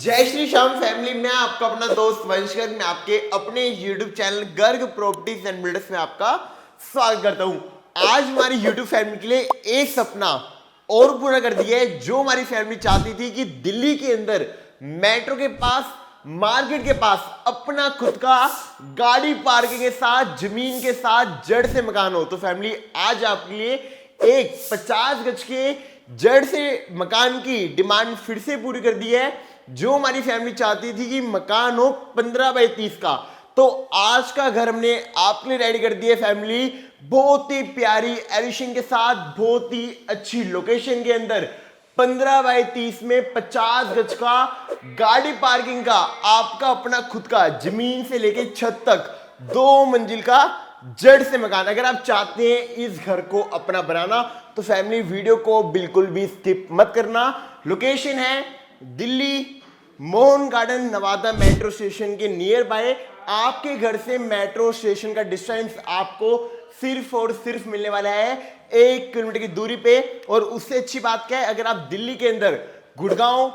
जय श्री श्याम फैमिली में आपका अपना दोस्त वंशकर, मैं आपके अपने YouTube channel Garg properties and builders में आपका स्वागत करता हूं। आज हमारी YouTube फैमिली के लिए एक सपना और पूरा कर दिया है जो हमारी फैमिली चाहती थी कि दिल्ली के अंदर मेट्रो के पास, मार्केट के पास अपना खुद का गाड़ी पार्किंग के साथ, जमीन के साथ जड़ से मकान हो। तो फैमिली आज आपके लिए एक 50 गज के जड़ से मकान की डिमांड फिर से पूरी कर दी है। जो हमारी फैमिली चाहती थी कि मकान हो 15 बाई 30 का, तो आज का घर हमने आपके लिए रेडी कर दिया फैमिली। बहुत ही प्यारी एडिशन के साथ, बहुत ही अच्छी लोकेशन के अंदर 15 बाई 30 में 50 गज का गाड़ी पार्किंग का आपका अपना खुद का जमीन से लेके छत तक 2 मंजिल का जड़ से मकान। अगर आप चाहते हैं इस घर को अपना बनाना तो फैमिली वीडियो को बिल्कुल भी स्किप मत करना। लोकेशन है Delhi Mohan garden Nawada metro station के नियर बाय। आपके घर से मेट्रो स्टेशन का डिस्टेंस आपको सिर्फ और सिर्फ मिलने वाला है 1 किलोमीटर की दूरी पे। और उससे अच्छी बात क्या है, अगर आप दिल्ली के अंदर Gurgaon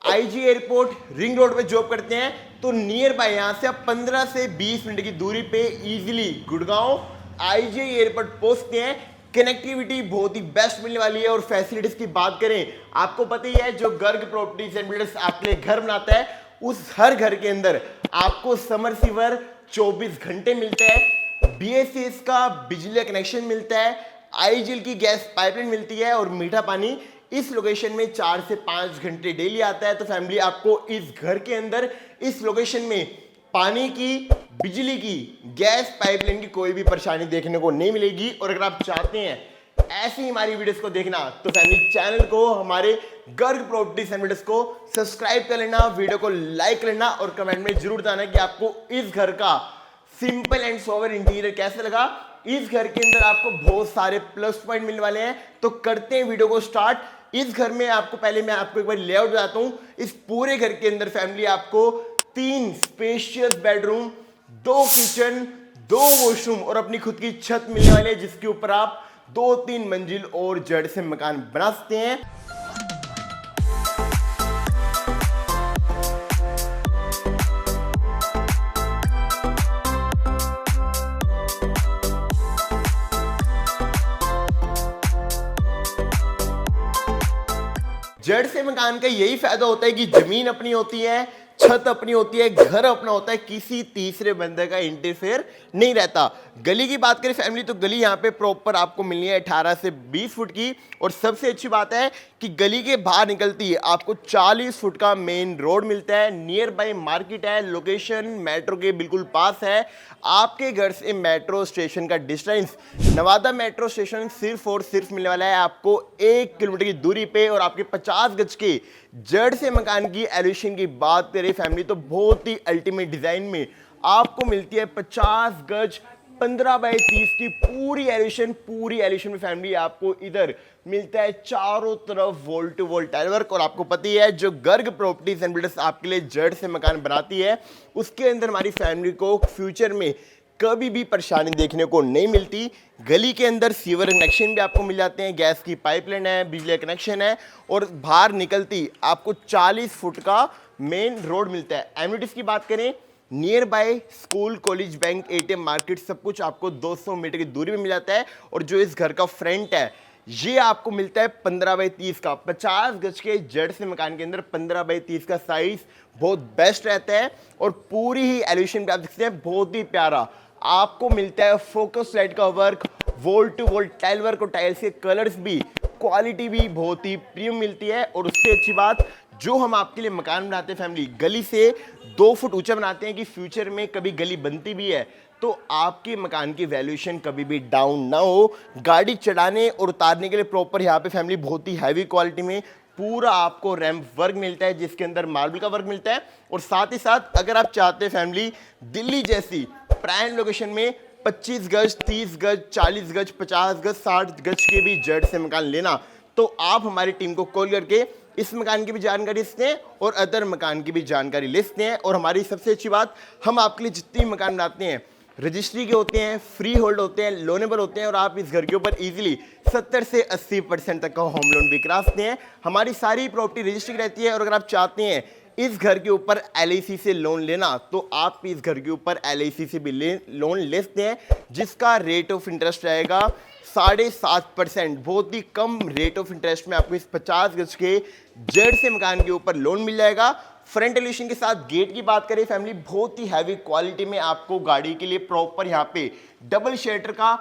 IG airport ring road पे जॉब करते हैं तो नियर बाय यहां से आप 15 से 20 मिनट की दूरी पे इजीली गुड़गांव आईजी एयरपोर्ट पहुंचते हैं। कनेक्टिविटी बहुत ही बेस्ट मिलने वाली है। और फैसिलिटीज की बात करें, आपको पता ही है जो गर्ग प्रॉपर्टीज एंड बिल्डर्स आपके लिए घर बनाता है, उस हर घर के अंदर आपको समरसीवर 24 घंटे मिलता है, बीएससीएस का बिजली का कनेक्शन मिलता है, आईजीएल की गैस पाइपलाइन मिलती है और मीठा पानी इस लोकेशन में 4 से 5 घंटे डेली आता है। तो फैमिली आपको इस घर के अंदर इस लोकेशन में पानी की, बिजली की, गैस पाइपलाइन की कोई भी परेशानी देखने को नहीं मिलेगी। और अगर आप चाहते हैं ऐसी ही हमारी वीडियोस को देखना तो फैमिली चैनल को, हमारे गर्ग प्रॉपर्टीज एंड वीडियोस को सब्सक्राइब कर लेना, वीडियो को लाइक कर लेना और कमेंट में जरूर बताना कि आपको इस घर का सिंपल एंड सोवर इंटीरियर कैसे लगा। इस घर के अंदर आपको बहुत सारे प्लस पॉइंट मिलने वाले हैं। तो करते हैं वीडियो को स्टार्ट। इस घर में आपको पहले मैं आपको एक बार लेआउट बताता हूं। इस पूरे घर के अंदर फैमिली आपको 3 स्पेशियस बेडरूम, 2 किचन, 2 वॉशरूम और अपनी खुद की छत मिलने वाली है, जिसके ऊपर आप 2-3 मंजिल और जड़ से मकान बना सकते हैं। जड़ से मकान का यही फायदा होता है कि जमीन अपनी होती है, छत अपनी होती है, घर अपना होता है, किसी तीसरे बंदे का इंटरफेयर नहीं रहता। गली की बात करें फैमिली तो गली यहाँ पे प्रॉपर आपको मिलनी है 18 से 20 फुट की। और सबसे अच्छी बात है कि गली के बाहर निकलती है आपको 40 फुट का मेन रोड मिलता है। नियर बाय मार्केट है, लोकेशन मेट्रो के बिल्कुल पास है। आपके घर से मेट्रो स्टेशन का डिस्टेंस, नवादा मेट्रो स्टेशन सिर्फ और सिर्फ मिलने वाला है आपको 1 किलोमीटर की दूरी पे। और आपके 50 गज के जड़ से मकान की एलिवेशन की बात करें फैमिली तो बहुत ही अल्टीमेट डिजाइन में आपको मिलती है 50 गज 15 बाई 30 की पूरी एलिवेशन। पूरी एलिवेशन में फैमिली आपको इधर मिलता है चारों तरफ wall to wall tile work. और आपको पता ही है जो गर्ग प्रॉपर्टीज एंड बिल्डर्स आपके लिए जड़ से मकान बनाती है, उसके अंदर हमारी फैमिली को फ्यूचर में कभी भी परेशानी देखने को नहीं मिलती। गली के अंदर सीवर कनेक्शन भी आपको मिल जाते हैं, गैस की पाइपलाइन है, बिजली का कनेक्शन है और बाहर निकलती आपको 40 फुट का मेन रोड मिलता है। एमिनिटीज की बात करें, near by school, college, bank, ATM, market सब कुछ आपको 200 मीटर की दूरी में मिल जाता है। और जो इस घर का फ्रंट है ये आपको मिलता है 15 बाई 30 का। 50 गज के जड़ से मकान के अंदर 15 बाई 30 का साइज बहुत बेस्ट रहता है। और पूरी ही एलिवेशन पे आप देखते हैं बहुत ही प्यारा आपको मिलता है फोकस लाइट का work, wall to wall tile work और टाइल्स के कलर्स भी, क्वालिटी भी बहुत ही प्रीमियम मिलती है। और उससे अच्छी बात, जो हम आपके लिए मकान बनाते हैं फैमिली गली से 2 फुट ऊंचा बनाते हैं कि फ्यूचर में कभी गली बनती भी है तो आपके मकान की वैल्यूएशन कभी भी डाउन ना हो। गाड़ी चढ़ाने और उतारने के लिए प्रॉपर यहाँ पे फैमिली बहुत ही हैवी क्वालिटी में पूरा आपको रैंप वर्क मिलता है, जिसके अंदर मार्बल का वर्क मिलता है। और साथ ही साथ अगर आप चाहते हैं फैमिली दिल्ली जैसी प्राइम लोकेशन में 25 गज, 30 गज, 40 गज, 50 गज, 60 गज के भी जड़ से मकान लेना तो आप हमारी टीम को कॉल करके इस मकान की भी जानकारी लेते हैं और अदर मकान की भी जानकारी लेते हैं। और हमारी सबसे अच्छी बात, हम आपके लिए जितने मकान बनाते हैं रजिस्ट्री के होते हैं, फ्री होल्ड होते हैं, लोनेबल होते हैं और आप इस घर के ऊपर इजीली 70 से 80% तक का होम लोन भी करा सकते हैं। हमारी सारी प्रॉपर्टी रजिस्ट्री रहती है और अगर आप चाहते हैं इस घर के ऊपर LIC से लोन लेना, तो आप इस घर के ऊपर LIC से भी लोन ले सकते हैं, जिसका रेट ऑफ इंटरेस्ट रहेगा 7.5%। बहुत ही कम रेट ऑफ इंटरेस्ट में आपको इस 50 गज के जेड से मकान के ऊपर लोन मिल जाएगा। फ्रंट एलिवेशन के साथ गेट की बात करें फैमिली, बहुत ही हैवी क्वालिटी में आपको गाड़ी के लिए प्रॉपर यहाँ पे डबल शटर का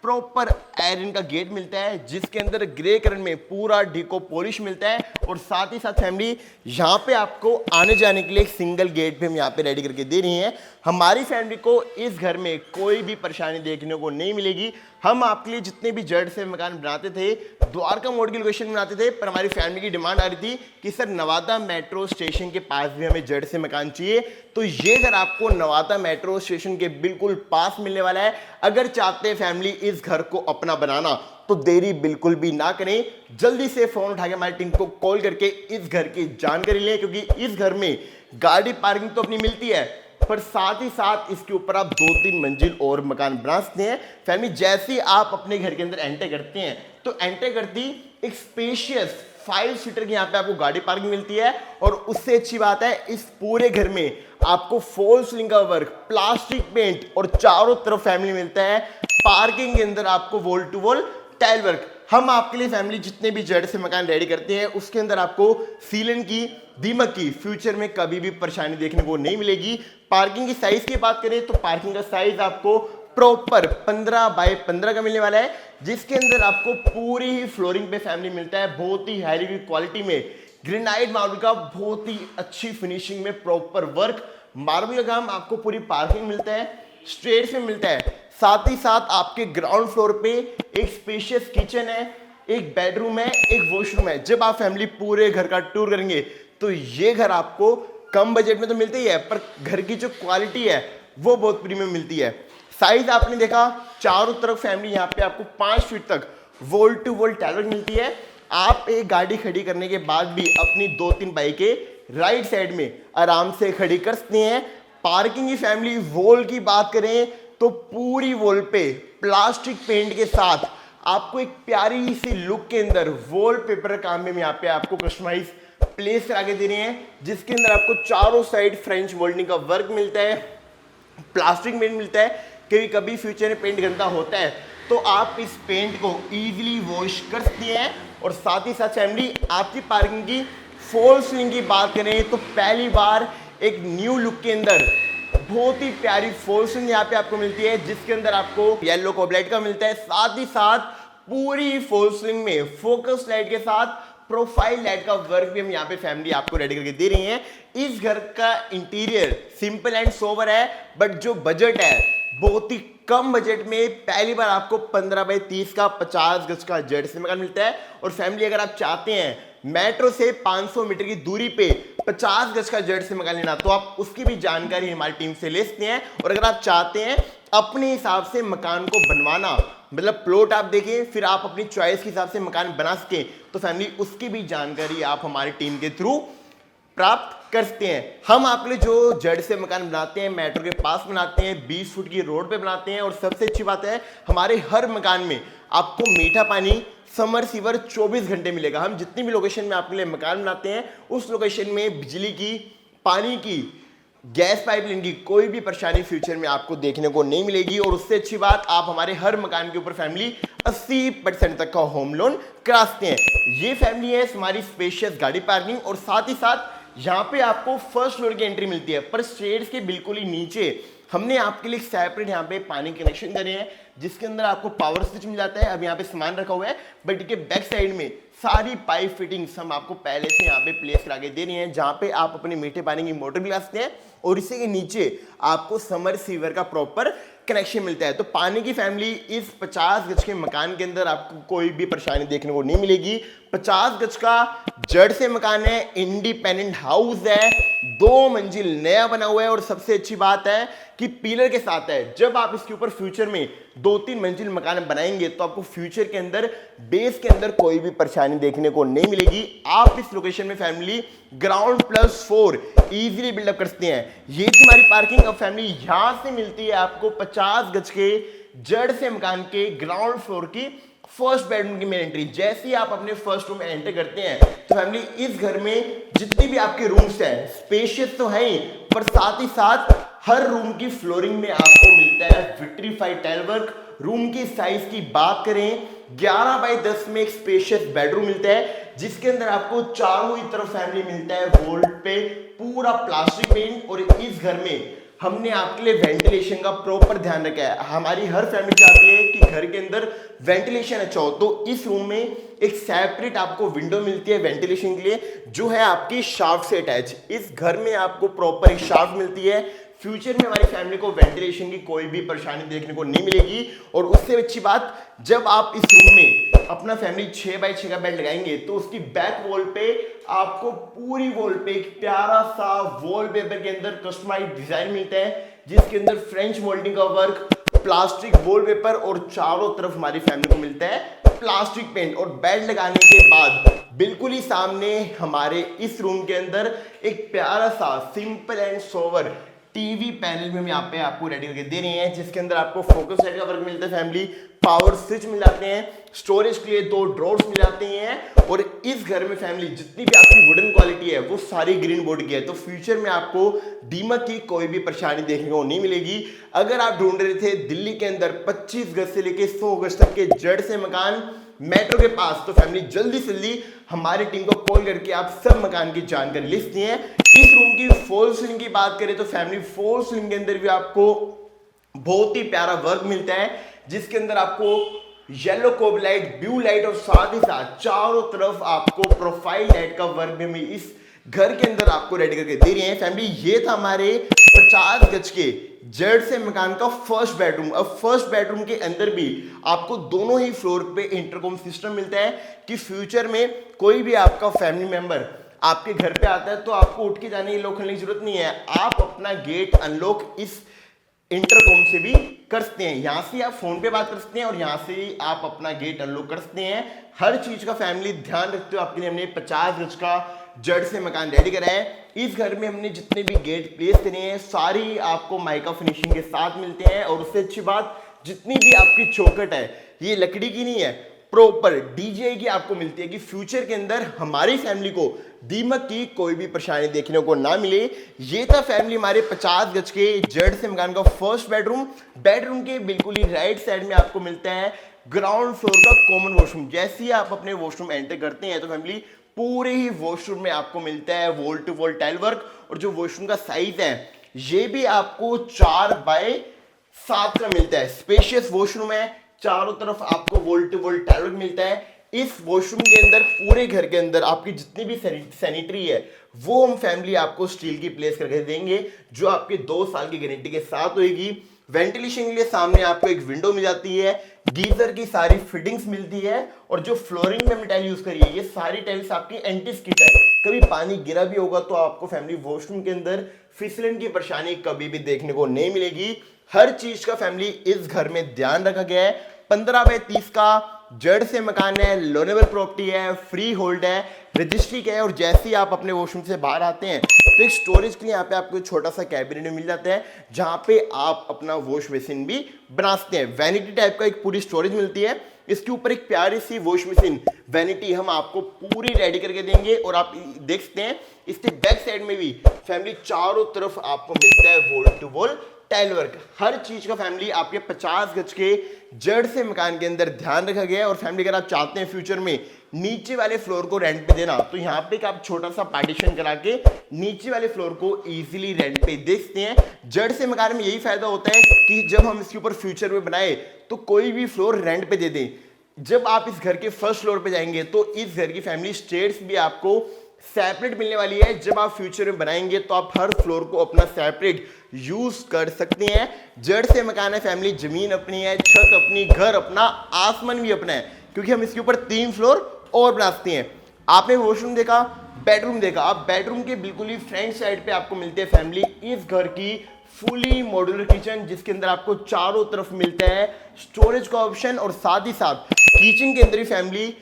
प्रॉपर आयरन का गेट मिलता है, जिसके अंदर ग्रे कलर में पूरा डिको पॉलिश मिलता है। और साथ ही साथ फैमिली यहाँ पे आपको आने जाने के लिए एक सिंगल गेट भी हम यहाँ पे रेडी करके दे रही हैं। हमारी फैमिली को इस घर में कोई भी परेशानी देखने को नहीं मिलेगी। हम आपके लिए जितने भी जेड से मकान बनाते थे, द्वारका मोड़ की लोकेशन में बनाते थे, पर हमारी फैमिली की डिमांड आ रही थी कि सर नवादा मेट्रो स्टेशन के पास भी हमें जेड से मकान चाहिए। तो ये घर आपको नवादा मेट्रो स्टेशन के बिल्कुल पास मिलने वाला है। अगर चाहते हैं फैमिली इस घर को अपना बनाना, तो देरी बिल्कुल भी ना करें, जल्दी से फोन उठा के हमारी टीम को कॉल करके इस घर की जानकारी लें, क्योंकि इस घर में गाड़ी पार्किंग तो अपनी मिलती है, पर साथ ही साथ इसके ऊपर आप 2-3 मंजिल और मकान बना सकते हैं। फैमिली जैसे ही आप अपने घर के अंदर एंटर करते हैं, तो एंटर करती एक स्पेशियस 5 सीटर की यहाँ पे आपको गाड़ी पार्किंग मिलती है। और उससे अच्छी बात है, इस पूरे घर में आपको फॉल सीलिंग का वर्क, प्लास्टिक पेंट और चारों तरफ फैमिली मिलता है। पार्किंग के अंदर आपको wall to wall tile work. हम आपके लिए फैमिली जितने भी जेड से मकान रेडी करते हैं, उसके अंदर आपको सीलन की, दीमक की फ्यूचर में कभी भी परेशानी देखने को नहीं मिलेगी। पार्किंग की साइज की बात करें तो पार्किंग का साइज आपको प्रॉपर 15 बाय 15 का मिलने वाला है, जिसके अंदर आपको पूरी ही फ्लोरिंग पे फैमिली मिलता है। बहुत ही हैवी क्वालिटी में ग्रेनाइट मार्बल का बहुत ही अच्छी फिनिशिंग में प्रॉपर वर्क, मार्बल का काम आपको पूरी पार्किंग मिलता है, स्ट्रेट में मिलता है। साथ ही साथ आपके ग्राउंड फ्लोर पे एक स्पेशियस किचन है, एक बेडरूम है, एक वॉशरूम है। जब आप फैमिली पूरे घर का टूर करेंगे, तो ये घर आपको कम बजट में तो मिलते ही है, पर घर की जो क्वालिटी है वो बहुत प्रीमियम मिलती है। साइज आपने देखा, चारों तरफ फैमिली यहाँ पे आपको 5 फीट तक वॉल टू वॉल टाइल मिलती है। आप एक गाड़ी खड़ी करने के बाद भी अपनी 2-3 बाइकें राइट साइड में आराम से खड़ी कर सकते हैं। पार्किंग की फैमिली वॉल की बात करें तो पूरी वॉल पे प्लास्टिक पेंट के साथ आपको एक प्यारी सी लुक के अंदर वॉलपेपर काम में यहाँ पे आपको कस्टमाइज प्लेस करा के दे रहे हैं, जिसके अंदर आपको चारों साइड फ्रेंच मोल्डिंग का वर्क मिलता है, प्लास्टिक पेंट मिलता है। कभी कभी फ्यूचर में पेंट गंदा होता है तो आप इस पेंट को इजीली वॉश कर सकते हैं। और साथ ही साथ फैमिली आपकी पार्किंग की फॉल सीलिंग की बात करें तो पहली बार एक न्यू लुक के अंदर बहुत ही प्यारी फॉल सीलिंग यहाँ पे आपको मिलती है, जिसके अंदर आपको येलो कोबलाइट का मिलता है। साथ ही साथ पूरी फॉल सीलिंग में फोकस लाइट के साथ प्रोफाइल लाइट का वर्क भी हम यहाँ पे फैमिली आपको रेडी करके दे रही हैं। इस घर का इंटीरियर सिंपल एंड सोबर है, बट जो बजट है बहुत ही कम बजट में पहली बार आपको 15 बाय 30 का 50 गज का जेड से मकान मिलता है। और फैमिली अगर आप चाहते हैं मेट्रो से 500 मीटर की दूरी पे 50 गज का जेड से मकान लेना, तो आप उसकी भी जानकारी हमारी टीम से ले सकते हैं। और अगर आप चाहते हैं अपने हिसाब से मकान को बनवाना, मतलब प्लॉट आप देखें फिर आप अपनी चॉइस के हिसाब से मकान बना सकें, तो फैमिली उसकी भी जानकारी आप हमारी टीम के थ्रू प्राप्त कर सकते हैं। हम आपके लिए जो जेड से मकान बनाते हैं मेट्रो के पास बनाते हैं, 20 फुट की रोड पे बनाते हैं। और सबसे अच्छी बात है हमारे हर मकान में आपको मीठा पानी, समर सीवर 24 घंटे मिलेगा। हम जितनी भी लोकेशन में आपके लिए मकान बनाते हैं उस लोकेशन में बिजली की, पानी की, गैस पाइपलाइन की कोई भी परेशानी फ्यूचर में आपको देखने को नहीं मिलेगी। और उससे अच्छी बात, आप हमारे हर मकान के ऊपर फैमिली 80% तक का होम लोन करा सकते हैं। ये फैमिली है हमारी स्पेशियस गाड़ी पार्किंग। और साथ ही साथ यहाँ पे आपको फर्स्ट फ्लोर की एंट्री मिलती है, पर स्टेयर्स के बिल्कुल ही नीचे हमने आपके लिए सेपरेट यहाँ पे पानी कनेक्शन करे हैं, जिसके अंदर आपको पावर स्विच मिल जाता है। अब यहाँ पे सामान रखा हुआ है, बट इसके बैक साइड में सारी पाइप फिटिंग्स हम आपको पहले से यहाँ पे प्लेस करा के दे रही हैं, जहाँ पे आप अपने मीठे पानी की मोटर भी लगा सकते हैं। और इसी के नीचे आपको समर सीवर का प्रॉपर कनेक्शन मिलता है। तो पानी की फैमिली इस 50 गज के मकान के अंदर आपको कोई भी परेशानी देखने को नहीं मिलेगी। 50 गज का जड़ से मकान है, इंडिपेंडेंट हाउस है, 2 मंजिल नया बना हुआ है। और सबसे अच्छी बात है कि पिलर के साथ है। जब आप इसके ऊपर फ्यूचर में 2-3 मंजिल मकान बनाएंगे तो आपको फ्यूचर के अंदर बेस के अंदर कोई भी परेशानी देखने को नहीं मिलेगी। आप इस लोकेशन में फैमिली ग्राउंड +4 इजीली बिल्डअप कर सकते हैं। ये तुम्हारी पार्किंग अब फैमिली यहां से मिलती है आपको 50 गज के जड़ से मकान के ग्राउंड फ्लोर की फर्स्ट बेडरूम की मेन एंट्री। जैसे ही आप अपने फर्स्ट रूम में एंटर करते हैं तो फैमिली इस घर में जितनी भी आपके रूम्स हैं स्पेशियस तो हैं ही, पर साथ ही साथ हर रूम की फ्लोरिंग में आपको मिलता है विट्रीफाइड टाइल वर्क। रूम की साइज की बात करें 11 बाई 10 में एक स्पेशियस बेडरूम मिलता है, जिसके अंदर आपको चारों ही तरफ फैमिली मिलता है वॉल पे पूरा प्लास्टिक पेंट। और इस घर में हमने आपके लिए वेंटिलेशन का प्रॉपर ध्यान रखा है। हमारी हर फैमिली चाहती है कि घर के अंदर वेंटिलेशन अच्छा हो, तो इस रूम में एक सेपरेट आपको विंडो मिलती है वेंटिलेशन के लिए, जो है आपकी शाफ्ट से अटैच। इस घर में आपको प्रॉपर एक शाफ्ट मिलती है। फ्यूचर में हमारी फैमिली को वेंटिलेशन की कोई भी परेशानी देखने को नहीं मिलेगी। और उससे अच्छी बात, जब आप इस रूम में अपना फैमिली 6 बाई 6 का बेड लगाएंगे तो उसकी बैक वॉल पे आपको पूरी वॉल पे एक प्यारा सा वॉलपेपर के अंदर कस्टमाइज्ड डिजाइन मिलता है, जिसके अंदर फ्रेंच मोल्डिंग का वर्क, प्लास्टिक वॉलपेपर और चारों तरफ हमारी फैमिली को मिलता है प्लास्टिक पेंट। और बेड लगाने के बाद बिल्कुल ही सामने हमारे इस रूम के अंदर एक प्यारा सा simple and sober TV panel में हम यहाँ पे आपको रेडी करके दे रहे हैं, जिसके अंदर आपको फोकस लाइट का वर्क मिलता है फैमिली, पावर स्विच मिल जाते हैं, स्टोरेज के लिए 2 ड्रॉर्स मिल जाते हैं। और इस घर में फैमिली जितनी भी आपकी वुडन क्वालिटी है वो सारी ग्रीन बोर्ड की है, तो फ्यूचर में आपको दीमक की कोई भी परेशानी देखने को नहीं मिलेगी। अगर आप ढूंढ रहे थे दिल्ली के अंदर 25 गज से लेकर 100 गज तक के जड़ से मकान मेट्रो के पास, तो फैमिली जल्दी से जल्दी हमारी टीम को कॉल करके आप सब मकान की जानकारी ले सकती हैं। इस रूम की फॉल सीलिंग की बात करें तो फैमिली फॉल सीलिंग के अंदर भी आपको बहुत ही प्यारा वर्क मिलता है, जिसके अंदर आपको येलो कोब लाइट, ब्लू लाइट और साथ ही साथ चारों तरफ आपको प्रोफाइल लाइट का वर्क भी हमें इस घर के अंदर आपको रेडी करके दे रही है। फैमिली ये था हमारे 50 गज के जड़ से मकान का फर्स्ट बेडरूम। अब फर्स्ट बेडरूम के अंदर भी आपको दोनों ही फ्लोर पे इंटरकॉम सिस्टम मिलता है कि फ्यूचर में कोई भी आपका फैमिली मेंबर आपके घर पे आता है तो आपको उठ के जाने की लॉक करने की जरूरत नहीं है, आप अपना गेट अनलॉक इस इंटरकॉम से भी कर सकते हैं। यहाँ से आप फोन पे बात कर सकते हैं और यहाँ से ही आप अपना गेट अनलॉक कर सकते हैं। हर चीज का फैमिली ध्यान रखते हुए आपके लिए हमने 50 गज का जड़ से मकान रेडी करा है। इस घर में हमने जितने भी गेट प्लेस करे हैं सारी आपको माइका फिनिशिंग के साथ मिलते हैं। और उससे अच्छी बात, जितनी भी आपकी चौखट है ये लकड़ी की नहीं है, प्रॉपर डीजीआई की आपको मिलती है कि फ्यूचर के अंदर हमारी फैमिली को दीमक की कोई भी परेशानी देखने को ना मिले। ये था फैमिली हमारे 50 गज के जड़ से मकान का फर्स्ट बेडरूम। बेडरूम के बिल्कुल ही राइट साइड में आपको मिलता है ग्राउंड फ्लोर का कॉमन वॉशरूम। जैसे ही आप अपने वॉशरूम एंटर करते हैं तो फैमिली पूरे ही वॉशरूम में आपको मिलता है wall to wall tile work. और जो वॉशरूम का साइज है ये भी आपको 4 बाय 7 का मिलता है। स्पेशियस वॉशरूम है, चारों तरफ आपको wall to wall tile work मिलता है। इस वॉशरूम के अंदर पूरे घर के अंदर आपकी जितनी भी सैनिटरी है वो हम फैमिली आपको स्टील की प्लेस करके देंगे, जो आपके 2 साल की गारंटी के साथ होगी। वेंटिलेशन के लिए सामने आपको एक विंडो मिल जाती है, गीजर की सारी फिटिंग्स मिलती है। और जो फ्लोरिंग में हमने टाइल यूज करी है ये सारी टाइल्स आपकी एंटी स्किड है, कभी पानी गिरा भी होगा तो आपको फैमिली वॉशरूम के अंदर फिसलन की परेशानी कभी भी देखने को नहीं मिलेगी। हर चीज का फैमिली इस घर में ध्यान रखा गया है। 15 बाय 30 का जड़ से मकान है, लोनेबल प्रॉपर्टी है, फ्री होल्ड है, रजिस्ट्री का है। और जैसे ही आप अपने वॉशरूम से बाहर आते हैं तो एक स्टोरेज के लिए यहाँ पे आपको छोटा सा कैबिनेट मिल जाता है, जहाँ पे आप अपना वॉश बेसिन भी बना सकते हैं। वैनिटी टाइप का एक पूरी स्टोरेज मिलती है, इसके ऊपर एक प्यारी सी वॉश मशीन वैनिटी हम आपको पूरी रेडी करके देंगे। और आप देख सकते हैं इसके बैक साइड में भी फैमिली चारों तरफ आपको मिलता है wall to wall tile work. हर चीज का फैमिली आपके 50 गज के जड़ से मकान के अंदर ध्यान रखा गया है। और फैमिली अगर आप चाहते हैं फ्यूचर में नीचे वाले फ्लोर को रेंट पे देना तो यहाँ पे आप छोटा सा पार्टीशन करा के नीचे वाले फ्लोर को इजीली रेंट पे दे सकते हैं। जड़ से मकान में यही फायदा होता है कि जब हम इसके ऊपर फ्यूचर में बनाए तो कोई भी फ्लोर रेंट पे दे दें। जब आप इस घर के फर्स्ट फ्लोर पे जाएंगे तो इस घर की फैमिली स्टेयर्स भी आपको सेपरेट मिलने वाली है। जब आप फ्यूचर में बनाएंगे तो आप हर फ्लोर को अपना सेपरेट यूज कर सकते हैं। जड़ से मकान है फैमिली, जमीन अपनी है, छत अपनी, घर अपना, आसमान भी अपना है, क्योंकि हम इसके ऊपर 3 फ्लोर और बना सकते हैं। आपने वॉशरूम देखा, बेडरूम देखा, आप बेडरूम के बिल्कुल ही फ्रंट साइड पे आपको मिलते हैं फैमिली इस घर की फुली मॉड्यूलर किचन, जिसके अंदर आपको चारों तरफ मिलता है स्टोरेज का ऑप्शन। और साथ ही साथ किचन के अंदर ही फैमिली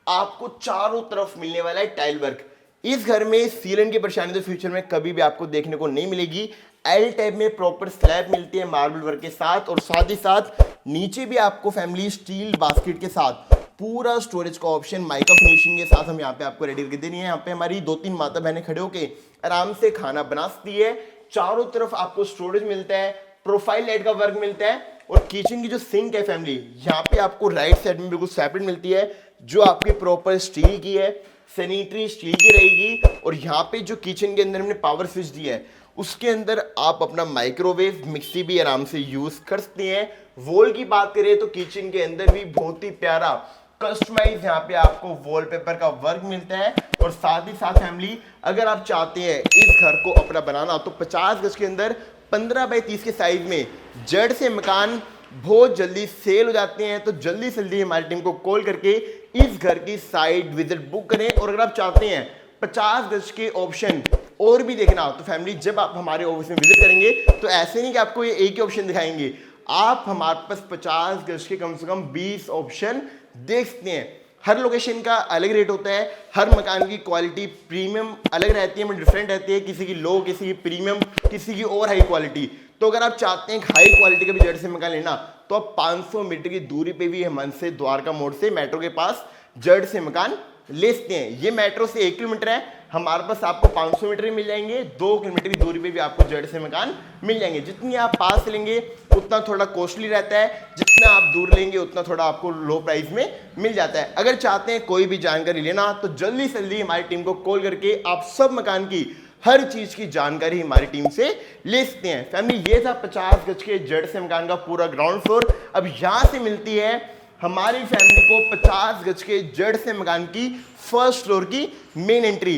आपको चारों तरफ मिलने वाला है टाइल वर्क। इस घर में सीलन की परेशानी तो फ्यूचर में कभी भी आपको देखने को नहीं मिलेगी। एल टाइप में प्रॉपर स्लैब मिलती है मार्बल वर्क के साथ। और साथ ही साथ नीचे भी आपको फैमिली स्टील बास्केट के साथ पूरा स्टोरेज का ऑप्शन माइका फिनिशिंग के साथ हम यहाँ पे आपको रेडी करके देनी है। यहाँ पे हमारी 2-3 माता बहनें खड़े होके आराम से खाना बना सकती है। चारों तरफ आपको स्टोरेज मिलता है, प्रोफाइल लाइट का वर्क मिलता है और किचन की जो सिंक है फैमिली, यहाँ पे आपको राइट साइड में बिल्कुल सेपरेट मिलती है, जो आपकी प्रॉपर स्टील की है, सैनिटरी स्टील की रहेगी। और यहाँ पे जो किचन के अंदर हमने पावर स्विच दिया है उसके अंदर आप अपना माइक्रोवेव मिक्सी भी आराम से यूज कर सकते हैं। वॉल की बात करें तो किचन के अंदर भी बहुत ही प्यारा कस्टमाइज यहाँ पे आपको वॉलपेपर का वर्क मिलता है। और साथ ही साथ फैमिली, अगर आप चाहते हैं इस घर को अपना बनाना तो 50 गज के अंदर 15 बाई 30 के साइज में जड़ से मकान बहुत जल्दी सेल हो जाते हैं। तो जल्दी से जल्दी हमारी टीम को कॉल करके इस घर की साइट विजिट बुक करें। और अगर आप चाहते हैं 50 गज के ऑप्शन और भी देखना तो फैमिली, जब आप हमारे ऑफिस में विजिट करेंगे तो ऐसे नहीं कि आपको ये एक ही ऑप्शन दिखाएंगे, आप हमारे पास 50 गज के कम से कम 20 ऑप्शन देख सकते हैं। हर लोकेशन का अलग रेट होता है, हर मकान की क्वालिटी प्रीमियम अलग रहती है, डिफरेंट रहती है, किसी की लो, किसी की प्रीमियम, किसी की और हाई क्वालिटी। तो अगर आप चाहते हैं हाई क्वालिटी का भी जड़ से मकान लेना तो आप 500 मीटर की दूरी पे भी हम से द्वारका मोड़ से मेट्रो के पास जड़ से मकान ले सकते हैं। ये मेट्रो से 1 किलोमीटर है, हमारे पास आपको 500 मीटर ही मिल जाएंगे, 2 किलोमीटर की दूरी पे भी आपको जड़ से मकान मिल जाएंगे। जितनी आप पास लेंगे उतना थोड़ा कॉस्टली रहता है, जितना आप दूर लेंगे उतना थोड़ा आपको लो प्राइस में मिल जाता है। अगर चाहते हैं कोई भी जानकारी लेना तो जल्दी से जल्दी हमारी टीम को कॉल करके आप सब मकान की हर चीज की जानकारी हमारी टीम से ले सकते हैं। फैमिली, ये था 50 गज के जड़ से मकान का पूरा ग्राउंड फ्लोर। अब यहां से मिलती है हमारी फैमिली को 50 गज के जड़ से मकान की फर्स्ट फ्लोर की मेन एंट्री।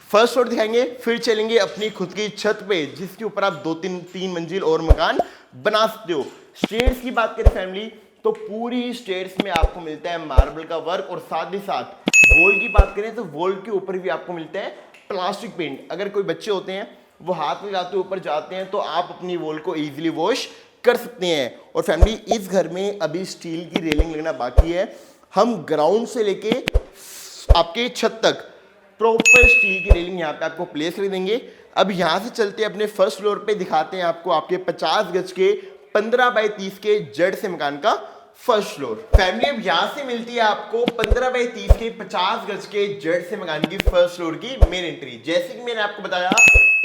फर्स्ट फ्लोर दिखाएंगे, फिर चलेंगे अपनी खुद की छत पे जिसके ऊपर आप 2-3 मंजिल और मकान बना सकते हो। स्टेयर्स की बात करें फैमिली तो पूरी स्टेयर्स में आपको मिलता है मार्बल का वर्क और साथ ही साथ वॉल की बात करें तो वॉल के ऊपर भी आपको मिलता है प्लास्टिक पेंट। अगर कोई बच्चे होते हैं वो हाथ में जाते ऊपर जाते हैं तो आप अपनी वॉल को इजीली वॉश कर सकते हैं। और फैमिली, इस घर में अभी स्टील की रेलिंग लगना बाकी है। हम ग्राउंड से लेके आपके छत तक प्रॉपर स्टील की रेलिंग यहाँ पे आपको प्लेस कर देंगे। अब यहाँ से चलते अपने फर्स्ट फ्लोर पे, दिखाते हैं आपको आपके 50 गज के 15 बाई 30 के जड़ से मकान का फर्स्ट फ्लोर। फैमिली, अब यहां से मिलती है आपको 15 बाई 30 के 50 गज के जड़ से मकान की फर्स्ट फ्लोर की मेन एंट्री। जैसे कि मैंने आपको बताया,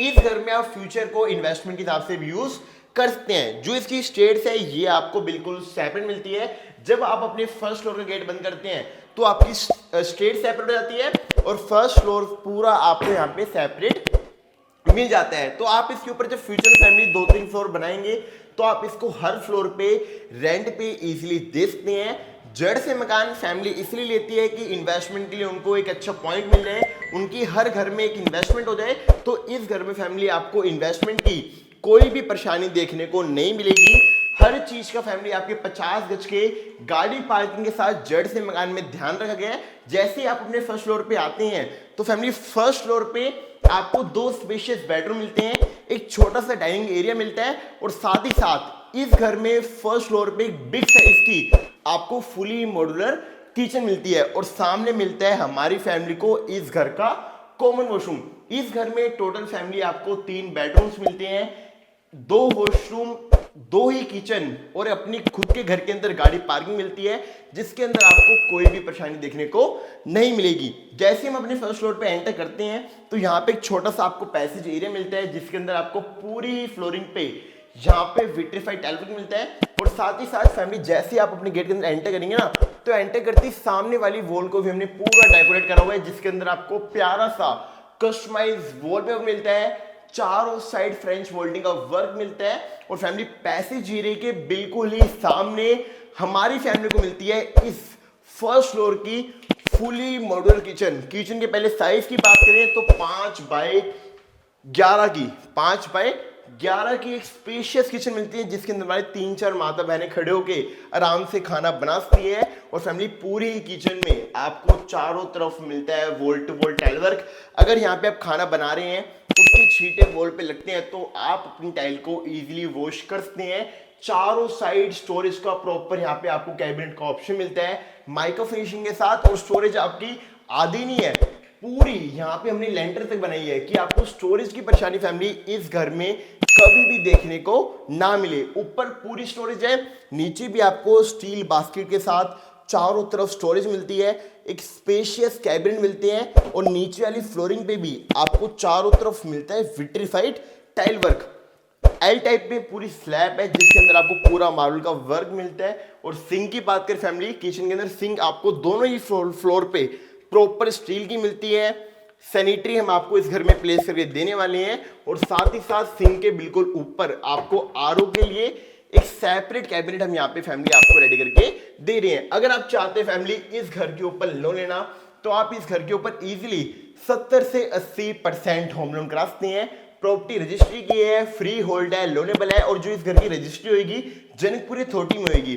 इस घर में आप फ्यूचर को इन्वेस्टमेंट के हिसाब से भी यूज कर सकते हैं। जो इसकी स्टेयर्स है ये आपको बिल्कुल सेपरेट मिलती है। जब आप अपने फर्स्ट फ्लोर का गेट बंद करते हैं तो आपकी स्टेयर सेपरेट हो जाती है और फर्स्ट फ्लोर पूरा आपको यहाँ पे सेपरेट मिल जाता है। तो आप इसके ऊपर जब फ्यूचर फैमिली 2-3 फ्लोर बनाएंगे तो आप इसको हर फ्लोर पे रेंट पे इजीली दे सकते हैं। जड़ से मकान फैमिली इसलिए लेती है कि इन्वेस्टमेंट के लिए उनको एक अच्छा पॉइंट मिल जाए, उनकी हर घर में एक इन्वेस्टमेंट हो जाए। तो इस घर में फैमिली आपको इन्वेस्टमेंट की कोई भी परेशानी देखने को नहीं मिलेगी। हर चीज का फैमिली आपके 50 गज के गाड़ी पार्किंग के साथ जड़ से मकान में ध्यान रखा गया है। जैसे आप अपने फर्स्ट फ्लोर पे आते हैं तो फैमिली फर्स्ट फ्लोर पे आपको 2 स्पेशियस बेडरूम मिलते हैं, एक छोटा सा डाइनिंग एरिया मिलता है और साथ ही साथ इस घर में फर्स्ट फ्लोर पे एक बिग साइज की आपको फुली मॉड्यूलर किचन मिलती है और सामने मिलता है हमारी फैमिली को इस घर का कॉमन वॉशरूम। इस घर में टोटल फैमिली आपको 3 बेडरूम्स मिलते हैं, 2 वॉशरूम, 2 ही किचन और अपनी खुद के घर के अंदर गाड़ी पार्किंग मिलती है, जिसके अंदर आपको कोई भी परेशानी देखने को नहीं मिलेगी। जैसे हम अपने फर्स्ट फ्लोर पे एंटर करते हैं तो यहाँ पे एक छोटा सा आपको पैसेज एरिया मिलता है जिसके अंदर आपको पूरी फ्लोरिंग पे यहाँ पे विट्रीफाइड टाइल वर्क मिलता है। और साथ ही साथ फैमिली जैसे आप अपने गेट के अंदर एंटर करेंगे ना तो एंटर करते ही सामने वाली वॉल को भी हमने पूरा डेकोरेट करा हुआ है, जिसके अंदर आपको प्यारा सा कस्टमाइज वॉलपेपर मिलता है, चारों साइड फ्रेंच मोल्डिंग का वर्क मिलता है। और फैमिली पैसेज एरिया के बिल्कुल ही सामने हमारी फैमिली को मिलती है इस फर्स्ट फ्लोर की फुली मॉड्यूलर किचन। किचन के पहले साइज की बात करें तो 5 बाई 11 की एक स्पेशियस किचन मिलती है, जिसके अंदर हमारे 3-4 माता बहनें खड़े होके आराम से खाना बना सकती है। और फैमिली पूरी किचन में आपको चारों तरफ मिलता है wall to wall tile work. अगर यहाँ पे आप खाना बना रहे हैं उसके छींटे वॉल पे लगते हैं तो आप अपनी टाइल को इजीली वॉश कर सकते हैं। चारों साइड स्टोरेज का प्रॉपर यहाँ पे आपको कैबिनेट का ऑप्शन मिलता है माइका फिनिशिंग के साथ। और स्टोरेज आपकी आधी नहीं है, पूरी यहाँ पे हमने लेंटर तक बनाई है कि आपको स्टोरेज की परेशानी फैमिली इस घर में कभी भी देखने को ना मिले। ऊपर पूरी स्टोरेज है, नीचे भी आपको स्टील बास्केट के साथ चारों तरफ स्टोरेज मिलती है, एक स्पेशियस कैबिनेट मिलते हैं और नीचे वाली फ्लोरिंग पे भी आपको चारों तरफ मिलता है vitrified tile work. L type में पूरी स्लैब है जिसके अंदर आपको पूरा मार्बल का वर्क मिलता है। और सिंक की बात करें फैमिली, किचन के अंदर सिंक आपको दोनों ही फ्लोर पे प्रॉपर स्टील की मिलती है। सैनिटरी हम आपको इस घर में प्लेस करके देने वाले हैं और साथ ही साथ सिंक के बिल्कुल ऊपर आपको आरओ के लिए एक सेपरेट कैबिनेट हम यहाँ पे फैमिली आपको रेडी करके दे रहे हैं। अगर आप चाहते हैं फैमिली इस घर के ऊपर लोन लेना तो आप इस घर के ऊपर इजीली 70 से 80% होम लोन करा सकते हैं। प्रॉपर्टी रजिस्ट्री की है, फ्री होल्ड है, लोनेबल है और जो इस घर की रजिस्ट्री होगी जनकपुरी अथॉरिटी में होगी।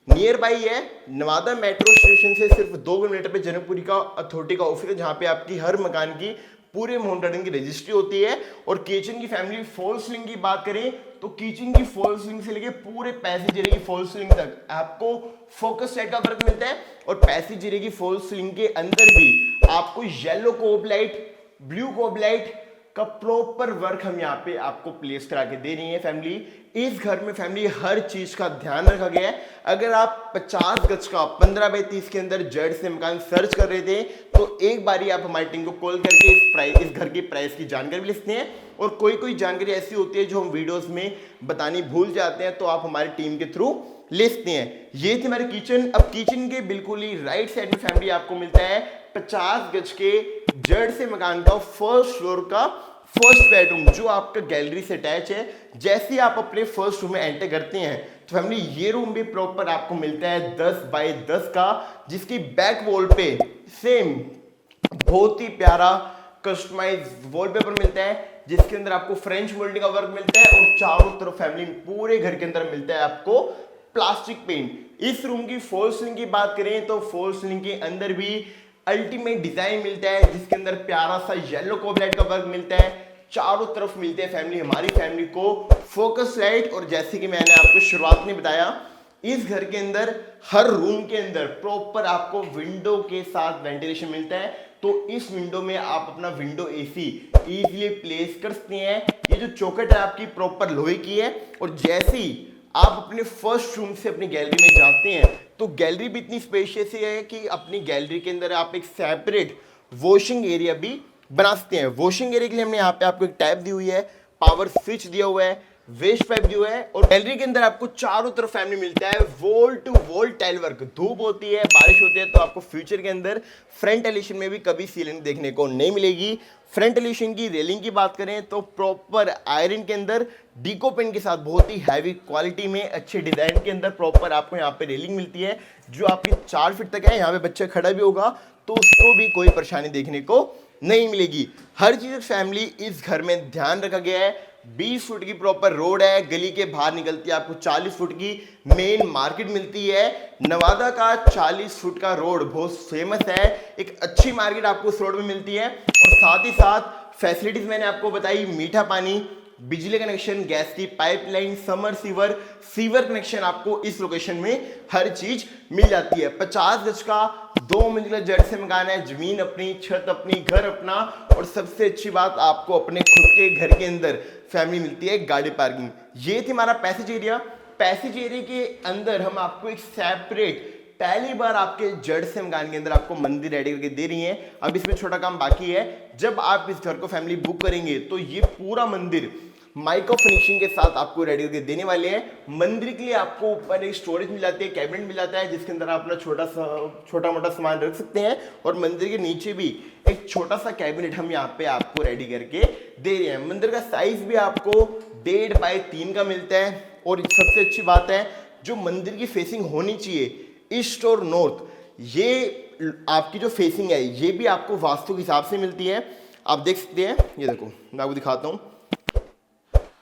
नियर बाई है, नवादा मेट्रो स्टेशन से सिर्फ 2 किलोमीटर पे जनकपुरी का अथॉरिटी का ऑफिस है जहां पे आपकी हर मकान की पूरे माउंटेनिंग की रजिस्ट्री होती है। और किचन की फैमिली फॉल सीलिंग की बात करें तो किचन की फॉल सीलिंग से लेके पूरे पैसेज एरिया की फॉल सीलिंग तक आपको फोकस सेट का वर्क मिलता है। और पैसेज एरिया की फॉल सीलिंग के अंदर भी आपको येलो कोब लाइट, ब्लू कोब लाइट का प्रॉपर वर्क हम यहाँ पे आपको प्लेस करा के दे रही है फैमिली। इस घर में फैमिली हर चीज का ध्यान रखा गया है। अगर आप 50 गज का 15 बाई 30 के अंदर जड़ से मकान सर्च कर रहे थे तो एक बारी आप हमारी टीम को कॉल करके इस घर की प्राइस की जानकारी ले सकते हैं। और कोई जानकारी ऐसी होती है जो हम वीडियोस में बतानी भूल जाते हैं तो आप हमारी टीम के थ्रू ले सकते हैं। ये थी हमारी किचन। अब किचन के बिल्कुल ही राइट साइड में फैमिली आपको मिलता है 50 गज के जड़ से मकान का फर्स्ट फ्लोर का फर्स्ट बेडरूम जो आपका गैलरी से अटैच है। जैसे आप अपने फर्स्ट रूम में एंटर करते हैं तो फैमिली ये रूम भी प्रॉपर आपको मिलता है 10 बाई 10 का, जिसकी बैक वॉल पे सेम बहुत ही प्यारा कस्टमाइज वॉलपेपर मिलता है जिसके अंदर आपको फ्रेंच मोल्डिंग का वर्क मिलता है। और चारों तरफ फैमिली पूरे घर के अंदर मिलता है आपको प्लास्टिक पेंट। इस रूम की फॉल सीलिंग की बात करें तो फॉल सीलिंग के अंदर भी अल्टीमेट डिजाइन मिलता है जिसके अंदर प्यारा सा येलो कोबलाइट का वर्क मिलता है। चारों तरफ मिलते हैं फैमिली हमारी फैमिली को फोकस लाइट। और जैसे कि मैंने आपको शुरुआत में बताया इस घर के अंदर हर रूम के अंदर प्रॉपर आपको विंडो के साथ वेंटिलेशन मिलता है। तो इस विंडो में आप अपना विंडो एसी इजीली प्लेस कर सकते हैं। ये जो चौखट है आपकी प्रॉपर लोहे की है। और जैसे ही आप अपने फर्स्ट रूम से अपनी गैलरी में जाते हैं तो गैलरी भी इतनी स्पेशियस है कि अपनी गैलरी के अंदर आप एक सेपरेट वॉशिंग एरिया भी बना सकते हैं। वॉशिंग एरिया के लिए हमने यहाँ पे आपको एक टैप दी हुई है, पावर स्विच दिया हुआ है, वेस्ट पाइप दिया हुआ है। और गैलरी के अंदर आपको चारों तरफ फैमिली मिलता है wall to wall tile work. धूप होती है, बारिश होती है तो आपको फ्यूचर के अंदर फ्रंट एलिवेशन में भी कभी सीलिंग देखने को नहीं मिलेगी। फ्रंट एलिवेशन की रेलिंग की बात करें तो प्रॉपर आयरन के अंदर डीको पेन के साथ बहुत ही हैवी क्वालिटी में अच्छे डिजाइन के अंदर प्रॉपर आपको यहाँ पे रेलिंग मिलती है जो आपकी 4 फीट तक है। यहाँ पे बच्चा खड़ा भी होगा तो उसको भी कोई परेशानी देखने को नहीं मिलेगी। हर चीज फैमिली इस घर में ध्यान रखा गया है। 20 फुट की प्रॉपर रोड है, गली के बाहर निकलती है आपको 40 फुट की मेन मार्केट मिलती है। नवादा का 40 फुट का रोड बहुत फेमस है, एक अच्छी मार्केट आपको उस रोड में मिलती है। और साथ ही साथ फैसिलिटीज मैंने आपको बताई, मीठा पानी, बिजली कनेक्शन, गैस की पाइपलाइन, समर सीवर कनेक्शन आपको इस लोकेशन में हर चीज मिल जाती है। 50 गज का 2 मंजिला जड़ से मकान है, जमीन अपनी, छत अपनी, घर अपना। और सबसे अच्छी बात आपको अपने खुद के घर के अंदर फैमिली मिलती है गाड़ी पार्किंग। ये थी हमारा पैसेज एरिया। पैसेज एरिया के अंदर हम आपको एक सेपरेट पहली बार आपके जड़ से मकान के अंदर आपको मंदिर रेडी करके दे रही हैं। अब इसमें छोटा काम बाकी है। जब आप इस घर को फैमिली बुक करेंगे तो ये पूरा मंदिर माइका फिनिशिंग के साथ आपको रेडी करके देने वाले हैं। मंदिर के लिए आपको ऊपर एक स्टोरेज मिल जाती है, कैबिनेट मिल जाता है जिसके अंदर आप अपना छोटा मोटा सामान रख सकते हैं। और मंदिर के नीचे भी एक छोटा सा कैबिनेट हम यहाँ पे आपको रेडी करके दे रहे हैं। मंदिर का साइज भी आपको 1.5 बाई 3 का मिलता है। और सबसे अच्छी बात है जो मंदिर की फेसिंग होनी चाहिए ईस्ट और नॉर्थ, ये आपकी जो फेसिंग है ये भी आपको वास्तु के हिसाब से मिलती है। आप देख सकते हैं, ये देखो मैं आपको दिखाता हूँ,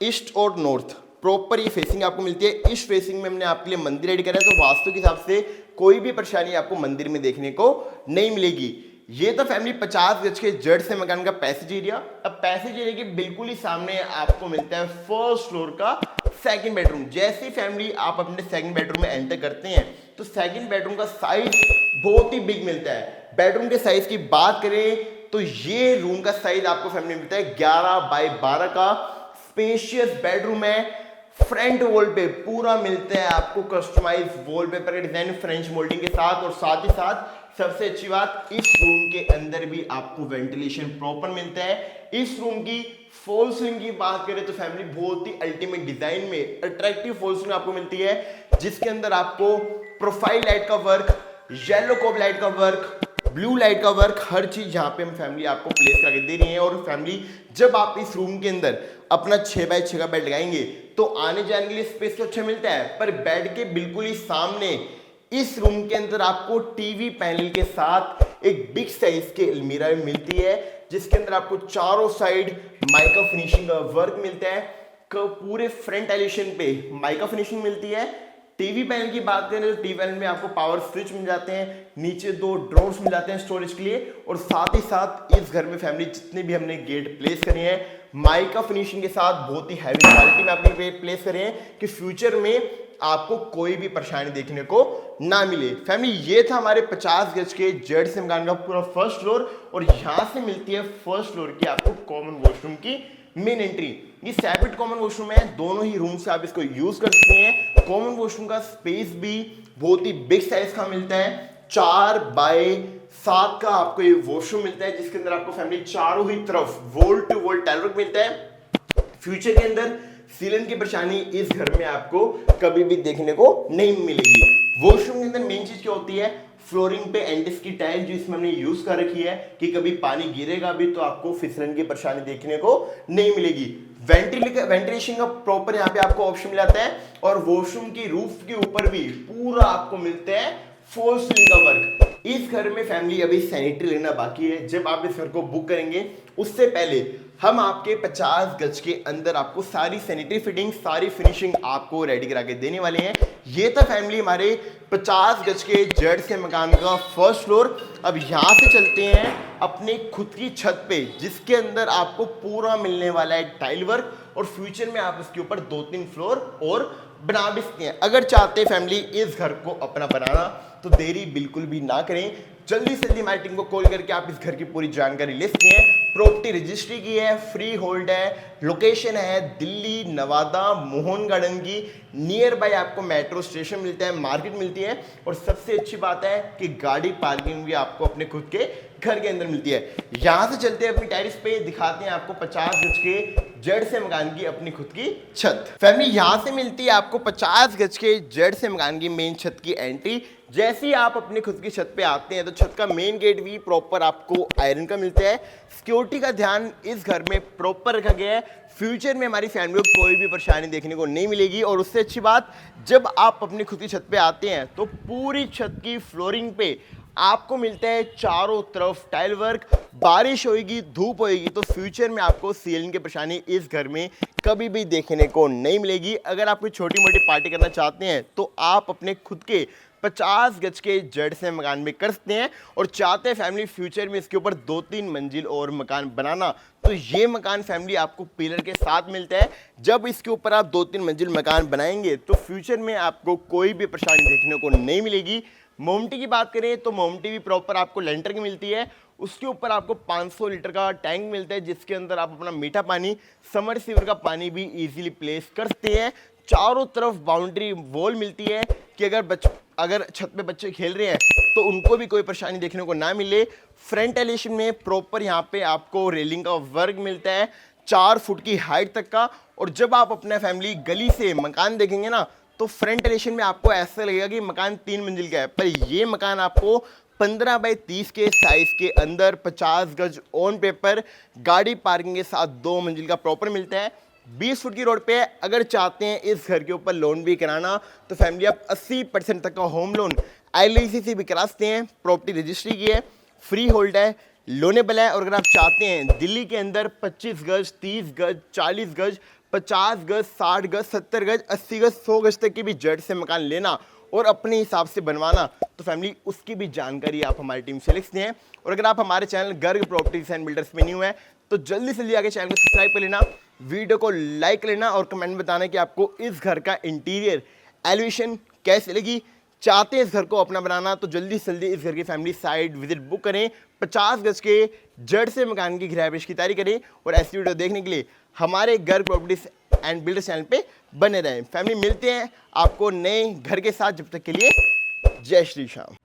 ईस्ट और नॉर्थ प्रॉपर ये फेसिंग आपको मिलती है। इस फेसिंग में हमने आपके लिए मंदिर रेडी करा है तो वास्तु के हिसाब से कोई भी परेशानी आपको मंदिर में देखने को नहीं मिलेगी। ये तो फैमिली 50 गज के जड़ से मकान का पैसेज एरिया। अब पैसेज एरिया के बिल्कुल ही सामने आपको मिलता है फर्स्ट फ्लोर का सेकंड बेडरूम। जैसे फैमिली आप अपने सेकंड बेडरूम में एंटर करते हैं तो सेकंड बेडरूम का साइज बहुत ही बिग मिलता है। बेडरूम के साइज की बात करें तो ये रूम का साइज आपको फैमिली मिलता है 11 बाई 12 का। स्पेशियस बेडरूम है, फ्रंट वॉल पे पूरा मिलता है आपको कस्टमाइज वॉलपेपर का डिजाइन फ्रेंच मोल्डिंग के साथ। और साथ ही साथ सबसे अच्छी बात, इस रूम के अंदर भी आपको वेंटिलेशन प्रॉपर मिलता है। इस रूम की फॉल सीलिंग की बात करें तो फैमिली बहुत ही अल्टीमेट डिजाइन में अट्रैक्टिव फॉल सीलिंग आपको मिलती है, जिसके अंदर आपको प्रोफाइल लाइट का वर्क, येलो कोब लाइट का वर्क, ब्लू लाइट का वर्क, हर चीज यहाँ पे हम फैमिली आपको प्लेस करके दे रही है। और फैमिली जब आप इस रूम के अंदर अपना 6x6 का बेड लगाएंगे तो आने जाने के लिए स्पेस तो अच्छा मिलता है, पर बेड के बिल्कुल ही सामने इस रूम के अंदर आपको टीवी पैनल के साथ एक बिग साइज के अलमीरा मिलती है, जिसके अंदर आपको चारों साइड माइका फिनिशिंग का वर्क मिलता है। पूरे फ्रंट एलिवेशन पे माइका फिनिशिंग मिलती है। टीवी पैनल की बात करें तो टीवी पैनल में आपको पावर स्विच मिल जाते हैं, नीचे 2 ड्रॉर्स मिल जाते हैं स्टोरेज के लिए। और साथ ही साथ इस घर में फैमिली जितने भी हमने गेट प्लेस करे हैं माइका फिनिशिंग के साथ बहुत ही हैवी क्वालिटी में आपने गेट प्लेस करे हैं कि फ्यूचर में आपको कोई भी परेशानी देखने को ना मिले। फैमिली ये था हमारे 50 गज के जेड से मकान का पूरा फर्स्ट फ्लोर। और यहां से मिलती है फर्स्ट फ्लोर की आपको कॉमन वॉशरूम की मेन एंट्री। ये सेपरेट कॉमन वॉशरूम है, दोनों ही रूम से आप इसको यूज कर सकते हैं। कॉमन वॉशरूम का स्पेस भी बहुत ही बिग साइज का मिलता है, 4x7 का आपको ये वॉशरूम मिलता है, जिसके अंदर आपको फैमिली चारों ही तरफ wall to wall tile work मिलता है। फ्यूचर के अंदर सीलन की परेशानी इस घर में आपको कभी भी देखने को नहीं मिलेगी। वॉशरूम के अंदर मेन चीज क्या होती है, फ्लोरिंग पे एंटिस की टाइल जो इसमें हमने यूज कर रखी है कि कभी पानी गिरेगा भी तो आपको फिसलन की परेशानी देखने को नहीं मिलेगी। वेंटिलेशन का प्रॉपर यहाँ पे आपको ऑप्शन मिलता है। और वॉशरूम की रूफ के ऊपर भी पूरा आपको मिलता है फॉल सीलिंग का वर्क। इस घर में फैमिली अभी सैनिटरी लेना बाकी है, जब आप इस घर को बुक करेंगे उससे पहले हम आपके 50 गज के अंदर आपको सारी सैनिटरी फिटिंग, सारी फिनिशिंग आपको रेडी करा के देने वाले हैं। ये था फैमिली हमारे 50 गज के जेड से मकान का फर्स्ट फ्लोर। अब यहाँ से चलते हैं अपने खुद की छत पे, जिसके अंदर आपको पूरा मिलने वाला है टाइल वर्क। और फ्यूचर में आप इसके ऊपर 2-3 फ्लोर और बना भी सकते हैं। अगर चाहते हैं फैमिली इस घर को अपना बनाना तो देरी बिल्कुल भी ना करें, जल्दी से जल्दी हमारी टीम को कॉल करके आप इस घर की पूरी जानकारी ले सकते हैं। प्रॉपर्टी रजिस्ट्री की है, फ्री होल्ड है, लोकेशन है दिल्ली नवादा मोहन गार्डन की, नियर बाय आपको मेट्रो स्टेशन मिलता है, मार्केट मिलती है। और सबसे अच्छी बात है कि गाड़ी पार्किंग भी आपको अपने खुद के घर के अंदर मिलती है। यहां से चलते हैं अपनी टेरिस पे, दिखाते हैं आपको 50 गज के जेड से मकान की अपनी खुद की छत। फैमिली यहां से मिलती है आपको 50 गज के जेड से मकान की मेन छत की एंट्री। जैसे ही आप अपनी खुद की छत पे आते हैं तो छत का मेन गेट भी प्रॉपर आपको आयरन का मिलता है। सिक्योरिटी का ध्यान इस घर में प्रॉपर रखा गया है, फ्यूचर में हमारी फैमिली को कोई भी परेशानी देखने को नहीं मिलेगी। और उससे अच्छी बात, जब आप अपनी खुद की छत पे आते हैं तो पूरी छत की फ्लोरिंग पे आपको मिलता है चारों तरफ टाइल वर्क। बारिश होगी, धूप होगी तो फ्यूचर में आपको सीलिंग की परेशानी इस घर में कभी भी देखने को नहीं मिलेगी। अगर आप कोई छोटी मोटी पार्टी करना चाहते हैं तो आप अपने खुद के 50 गज के जेड से मकान में कर सकते हैं। और चाहते हैं फैमिली फ्यूचर में इसके ऊपर 2-3 मंजिल और मकान बनाना, तो ये मकान फैमिली आपको पिलर के साथ मिलता है। जब इसके ऊपर आप 2-3 मंजिल मकान बनाएंगे तो फ्यूचर में आपको कोई भी परेशानी देखने को नहीं मिलेगी। मोमटी की बात करें तो मोमटी भी प्रॉपर आपको लेंटर की मिलती है। उसके ऊपर आपको 500 लीटर का टैंक मिलता है, जिसके अंदर आप अपना मीठा पानी, समर सीवर का पानी भी इजीली प्लेस कर सकते हैं। चारों तरफ बाउंड्री वॉल मिलती है कि अगर छत पे बच्चे खेल रहे हैं तो उनको भी कोई परेशानी देखने को ना मिले। फ्रंट एलिवेशन में प्रॉपर यहाँ पे आपको रेलिंग का वर्क मिलता है 4 फुट की हाइट तक का। और जब आप अपना फैमिली गली से मकान देखेंगे ना तो फ्रंट एलिवेशन में आपको ऐसा लगेगा कि मकान 3 मंजिल का है, पर ये मकान आपको 15x30 के साइज के अंदर 50 गज ऑन पेपर गाड़ी पार्किंग के साथ 2 मंजिल का प्रॉपर मिलता है। 20 फुट की रोड पे है। अगर चाहते हैं इस घर के ऊपर लोन भी कराना तो फैमिली आप 80% तक का होम लोन LIC से भी करा सकते हैं। प्रॉपर्टी रजिस्ट्री की है, फ्री होल्ड है, लोनेबल है। और अगर आप चाहते हैं दिल्ली के अंदर 25 गज, 30 गज, 40 गज, 50 गज, 60 गज, 70 गज, 80 गज, 100 गज तक की भी जेड से मकान लेना और अपने हिसाब से बनवाना, तो फैमिली उसकी भी जानकारी आप हमारी टीम से लिख सकते हैं। और अगर आप हमारे channel Garg properties and builders में न्यू है तो जल्दी से जल्दी आगे चैनल को सब्सक्राइब कर लेना, वीडियो को लाइक कर लेना और कमेंट में बताना कि आपको इस घर का इंटीरियर एलिवेशन कैसी लगी। चाहते हैं इस घर को अपना बनाना तो जल्दी से जल्दी इस घर की फैमिली साइड विजिट बुक करें। 50 गज के जेड से मकान की गृह प्रवेश की तैयारी करें। और ऐसी वीडियो देखने के लिए हमारे Garg properties and builders channel पे बने रहें। फैमिली मिलते हैं आपको नए घर के साथ, जब तक के लिए जय श्री श्याम।